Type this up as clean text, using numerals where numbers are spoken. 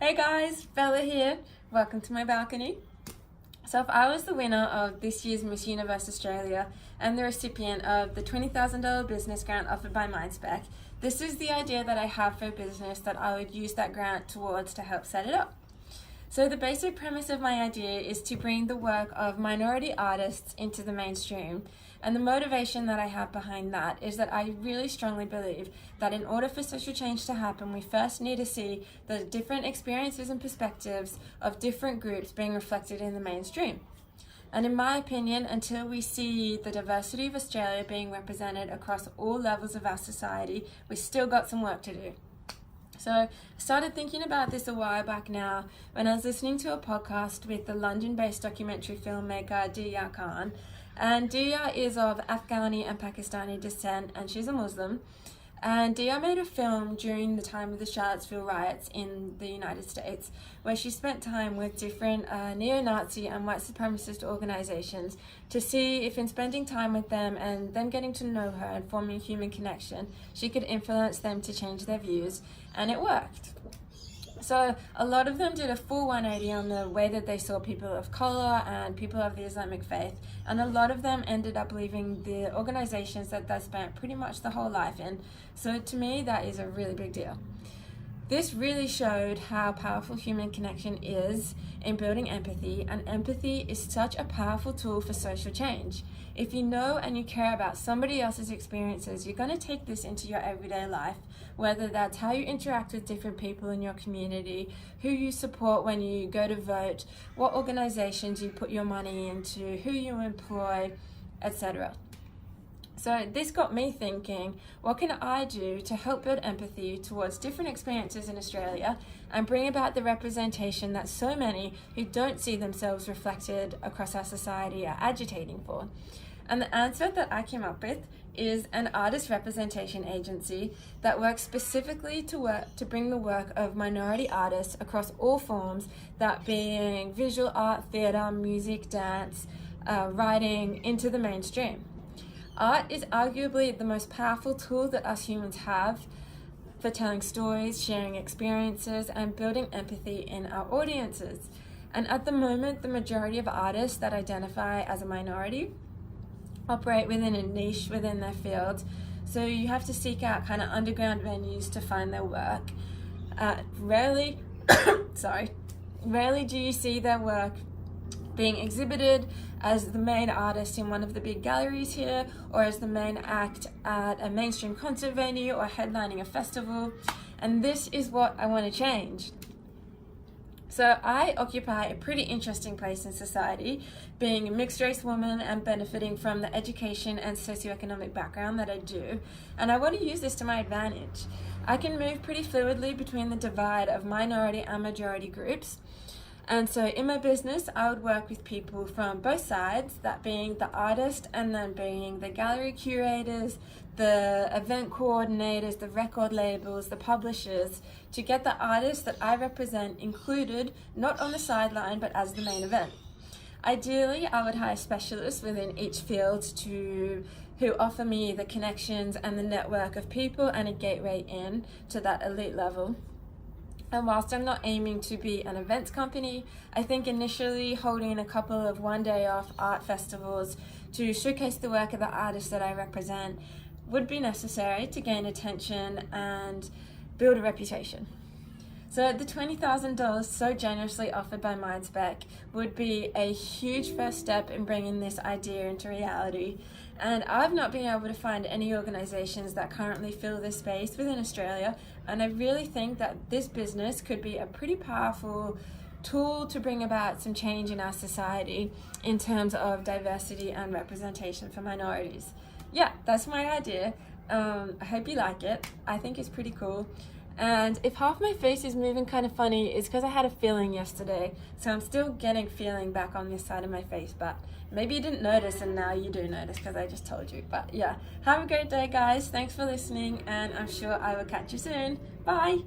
Hey guys, Bella here. Welcome to my balcony. So if I was the winner of this year's Miss Universe Australia and the recipient of the $20,000 business grant offered by Minespec, this is the idea that I have for a business that I would use that grant towards to help set it up. So the basic premise of my idea is to bring the work of minority artists into the mainstream. And the motivation that I have behind that is that I really strongly believe that in order for social change to happen, we first need to see the different experiences and perspectives of different groups being reflected in the mainstream. And in my opinion, until we see the diversity of Australia being represented across all levels of our society, we've still got some work to do. So I started thinking about this a while back now when I was listening to a podcast with the London-based documentary filmmaker Diya Khan. And Diya is of Afghani and Pakistani descent, and she's a Muslim. And Diya made a film during the time of the Charlottesville riots in the United States, where she spent time with different neo-Nazi and white supremacist organizations to see if in spending time with them and them getting to know her and forming a human connection, she could influence them to change their views, and it worked. So a lot of them did a full 180 on the way that they saw people of color and people of the Islamic faith, and a lot of them ended up leaving the organizations that they spent pretty much the whole life in. So to me, that is a really big deal. This really showed how powerful human connection is in building empathy, and empathy is such a powerful tool for social change. If you know and you care about somebody else's experiences, you're going to take this into your everyday life, whether that's how you interact with different people in your community, who you support when you go to vote, what organizations you put your money into, who you employ, etc. So this got me thinking, what can I do to help build empathy towards different experiences in Australia and bring about the representation that so many who don't see themselves reflected across our society are agitating for? And the answer that I came up with is an artist representation agency that works specifically to bring the work of minority artists across all forms, that being visual art, theatre, music, dance, writing, into the mainstream. Art is arguably the most powerful tool that us humans have for telling stories, sharing experiences, and building empathy in our audiences. And at the moment, the majority of artists that identify as a minority operate within a niche within their field. So you have to seek out kind of underground venues to find their work. Rarely do you see their work being exhibited as the main artist in one of the big galleries here, or as the main act at a mainstream concert venue or headlining a festival. And this is what I want to change. So I occupy a pretty interesting place in society, being a mixed race woman and benefiting from the education and socioeconomic background that I do. And I want to use this to my advantage. I can move pretty fluidly between the divide of minority and majority groups. And so in my business, I would work with people from both sides, that being the artist and then being the gallery curators, the event coordinators, the record labels, the publishers, to get the artists that I represent included, not on the sideline, but as the main event. Ideally, I would hire specialists within each field who offer me the connections and the network of people and a gateway in to that elite level. And whilst I'm not aiming to be an events company, I think initially holding a couple of one-day off art festivals to showcase the work of the artists that I represent would be necessary to gain attention and build a reputation. So the $20,000 so generously offered by Minespec would be a huge first step in bringing this idea into reality. And I've not been able to find any organizations that currently fill this space within Australia. And I really think that this business could be a pretty powerful tool to bring about some change in our society in terms of diversity and representation for minorities. Yeah, that's my idea. I hope you like it. I think it's pretty cool. And if half my face is moving kind of funny, it's because I had a feeling yesterday. So I'm still getting feeling back on this side of my face, but maybe you didn't notice and now you do notice because I just told you. But yeah, have a great day guys. Thanks for listening and I'm sure I will catch you soon. Bye.